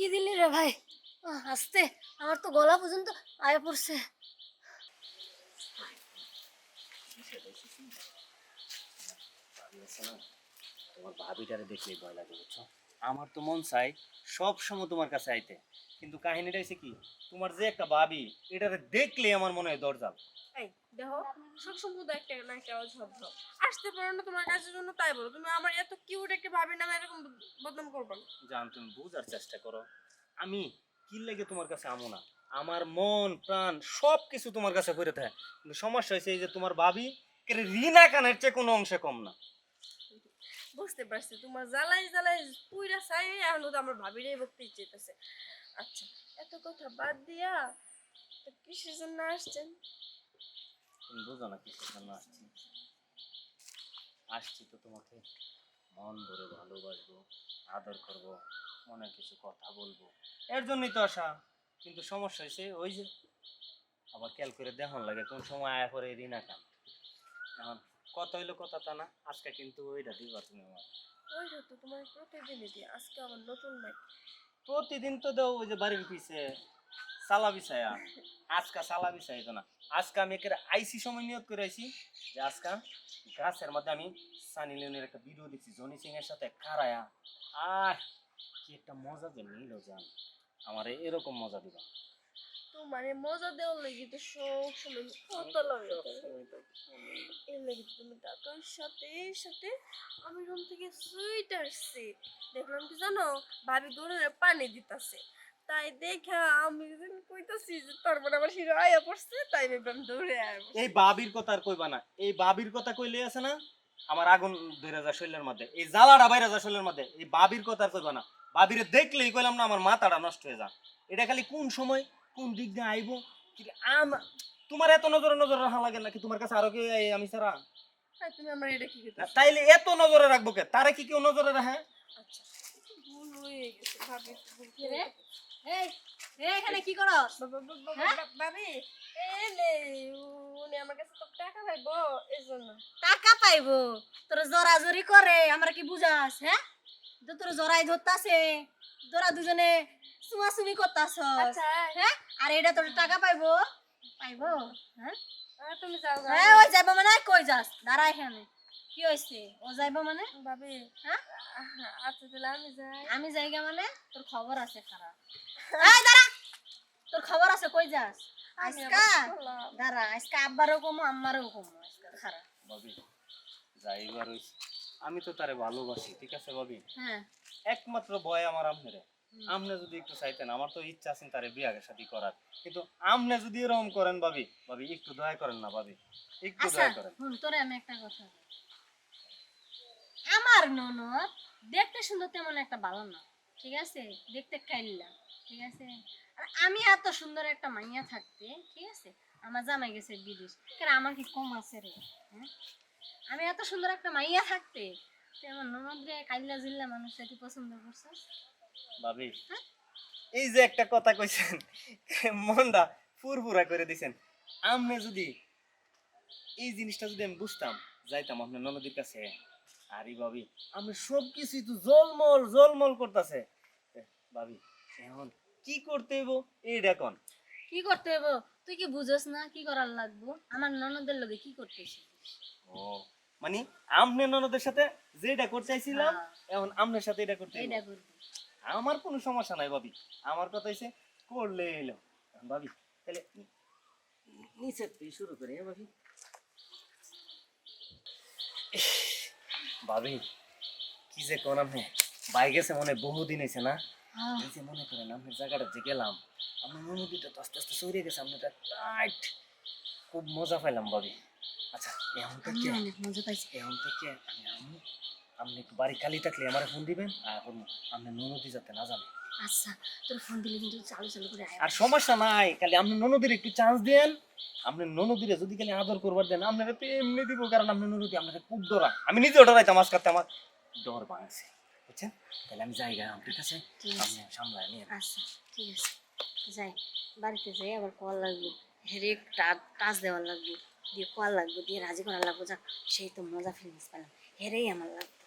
কি দিলি রে ভাই? আস্তে, আমার তো গলা পর্যন্ত আয়া পড়ছে। তোমার ভাবিটারে দেখলেই ভয় লাগে বুঝছো। আমার তো মন চাই সব সময় তোমার কাছে আইতে, কিন্তু কাহিনীটা হচ্ছে কি, তোমার যে একটা ভাবি এটারে দেখলে আমার মনে হয় দরজাল। এই দেখো, সবসময় তো একটা না একটা ঝগড়া আসতে পারো না তোমার কাছের জন্য, তাই বলো তুমি আমার এত কিউট একটা ভাবির নামে এরকম বদনাম করবে না। জান তুমি বুঝার চেষ্টা করো, আমি কি লেগে তোমার কাছে আমো না, আমার মন প্রাণ সব কিছু তোমার কাছে পড়ে থাকে, কিন্তু সমস্যা হয়েছে এই যে তোমার ভাবি রিনা কানের চেয়ে কোনো অংশে কম না। বুঝতে পারছি তোমার জ্বালাই জ্বালাই পুইরা চাই এখন তো আমার ভাবিরই বকতে ইচ্ছেতেছে। আচ্ছা, এত কথা বাদ দিয়া তো কিসের জন্য আসছেন? তুমি বুঝো না কিসের জন্য আসছি। আসছি তো তোমাকে মন ভরে ভালোবাসবো, আদর করব, মনের কিছু কথা বলবো, এর জন্যই তো আসা। কিন্তু সমস্যা হয়েছে ওই যে আবার খেয়াল করে দেখন লাগে কোন সময় আয়া করে রিনা কান। এখন কথা হইলো কথা তা না, আজকে কিন্তু ওইটা দিবা তুমি আমার। ওইটা তো তোমার প্রতিদিনই দিই, আজকে আমার নতুন নাই। প্রতিদিন তো দাও ওই যে বাড়ির পিছে সালা বিছায়া, আজকা সালা বিছাইতো না। আজকে আমি একের আইসি সময় নিয়ত করে আইছি যে আজকা গাছের মধ্যে আমি সানি লিওনের একটা ভিডিও দেখছি জনি সিং এর সাথে খারায়া। আহ কি একটা মজা যে নিল জান, আমার এরকম মজা দিবা। তো মানে মজা দেওয়ার লাগি তো সব সময় কত লাগে এর লাগি তো তুমি টাকার সাথে সাথে আমি রুম থেকে সুইট আসছি, দেখলাম কি জানো, ভাবি দৌড়ে পানি দিতেছে, তাই দেখা আমি কইতাছি যে তার মানে আমার হিরো আয়া পড়ছে, তাই ভাবলাম দৌড়ে আয়া পড়ছি। এই বাবির কথা আর কইবা না, এই বাবির কথা কইলে আছে না আমার আগুন ধরে যায় শরীরের মধ্যে, এই জ্বালাটা বাইরে যায় শরীরের মধ্যে। এই বাবির কথা আর কইবা না, বাবিরে দেখলেই কইলাম না আমার মাথাটা নষ্ট হয়ে যা। এটা খালি কোন সময় কোন দিক দিয়ে আইবো কি তোমার এত নজরে নজরে রাখা লাগে নাকি? তোমার কাছে আরো কেউ আমি ছাড়া? হ্যাঁ, তুমি আমার এটা কি কইতাছো? তাইলে এত নজরে রাখবো কে? তারে কি কেউ নজরে রাখে? আচ্ছা, ভুল হয়ে গেছে ভাবি, ভুল রে করে এই এখানে কি করস? হ্যাঁ? ভাবি এই নে, উনি আমার কাছে তো টাকা পাইবো এই জন্য। টাকা পাইবো? তোর জোরাজোরি করে আমরা কি বুঝাস? হ্যাঁ, তো তোর জরাই ধরতাছে, তোরা দুজনে চুমাচুমি করতাছ। আচ্ছা, হ্যাঁ, আর এটা তোর টাকা পাইবো? পাইবো? হ্যাঁ, তুমি যাও গা। হ্যাঁ, ওই যাইবো মানে কই যাস? দাঁড়া এখানে। কি হয়েছে? ও যাইবো মানে? ভাবি, হ্যাঁ, আচ্ছা তাহলে আমি যাই। আমি যাইগা মানে তোর খবর আছে খারাপ। এই দাঁড়া, তোর খবর আছে কই যাস? আমি আজকা আবার বললাম। দাঁড়া, আজকে আব্বারও কমো আম্মারও কমো আজকে খারাপ। ভাবি যাইবার হইছে, আমি তো তারে ভালোবাসি, ঠিক আছে ভাবি। হ্যাঁ, একমাত্র ভয় আমার আমনেরে। আমনে যদি একটু চাইতেন, আমার তো ইচ্ছা আছে তারে বিয়ার সাথে করার, কিন্তু আমনে যদি এরকম করেন ভাবি, ভাবি একটু দয়া করেন না ভাবি, একটু আচ্ছা দয়া করেন। শুন, তোরে আমি একটা কথা বলি। আমার ননদ দেখতে সুন্দর তেমন একটা ভালো না, ঠিক আছে, দেখতে কাইল্লা, ঠিক আছে। আর আমি এত সুন্দর একটা মাইয়া থাকতে, ঠিক আছে, আমার জামাই গেছে বিদেশ, কেন আমার কি কম আছে রে? হ্যাঁ, আমি এত সুন্দর একটা মাইয়া থাকতে তুই আমার ননদ রে কাইল্লা জিল্লা মানুষ কি পছন্দ করছিস? ভাবি হ্যাঁ, এই যে একটা কথা কইছেন, মনটা ফুরফুরা করে দিছেন। আমনে যদি এই জিনিসটা যদি আমি বুঝতাম, যাইতাম আপনার ননদীর কাছে। আরে ভাবি আমি সব কিছুই তো জলমল জলমল করতেছে। ভাবি এখন কি করতে হইব এইটা কোন? কি করতে হইব? তুই কি বুঝস না কি করার লাগবো? আমার ননদের লগে কি করতেছিস? ও মানে আমনে ননদের সাথে যেটা করতে চাইছিলাম হ্যাঁ, এখন আমনের সাথে এটা করতে হইব। এইটা করবি। আমার কোনো সমস্যা নাই ভাবি, আমার কথা হইছে করলে এলো। ভাবি তাহলে নিচে থেকে শুরু করি, হ্যাঁ ভাবি। ভাবি কি যে কোন আপনি বাই গেছে মনে বহুদিন হয়েছে না? হ্যাঁ, এই যে মনে করেন আপনার জায়গাটা যে গেলাম, আমার অনুভূতিটা তো আস্তে আস্তে সরিয়ে গেছে, আপনার টাইট খুব মজা পাইলাম ভাবি। আচ্ছা এখন আমি থেকে অনেক মজা পাইছি। এখন থেকে আমি আপনি একটু বাড়ি খালি থাকলে আমার ফোন দিবেন, আর আপনি ননদি যাতে না জানে। আচ্ছা, তোর ফোন দিলে কিন্তু চালু চালু করে আয়। আর সমস্যা নাই, খালি আপনি ননদির একটু চান্স দেন। আপনি ননদিরে যদি খালি আদর করবার দেন আপনারা তো এমনি দিব, কারণ আপনি ননদি আপনারা খুব ডরা, আমি নিজেও ডরাইতাম, আজ কাটতে আমার ডর ভাঙছে, বুঝছেন? তাহলে আমি যাই গা, ঠিক আছে? ঠিক আছে। আপনি সামলায় নিয়ে। আচ্ছা, ঠিক আছে, যাই। বাড়িতে যাই, আবার কল লাগবে, হেরে টাচ দেওয়ার লাগবে, দিয়ে কল লাগবে, দিয়ে রাজি করা লাগবে, যাক সেই তো মজা ফিলিংস পেলাম, হেরেই আমার লাগবে।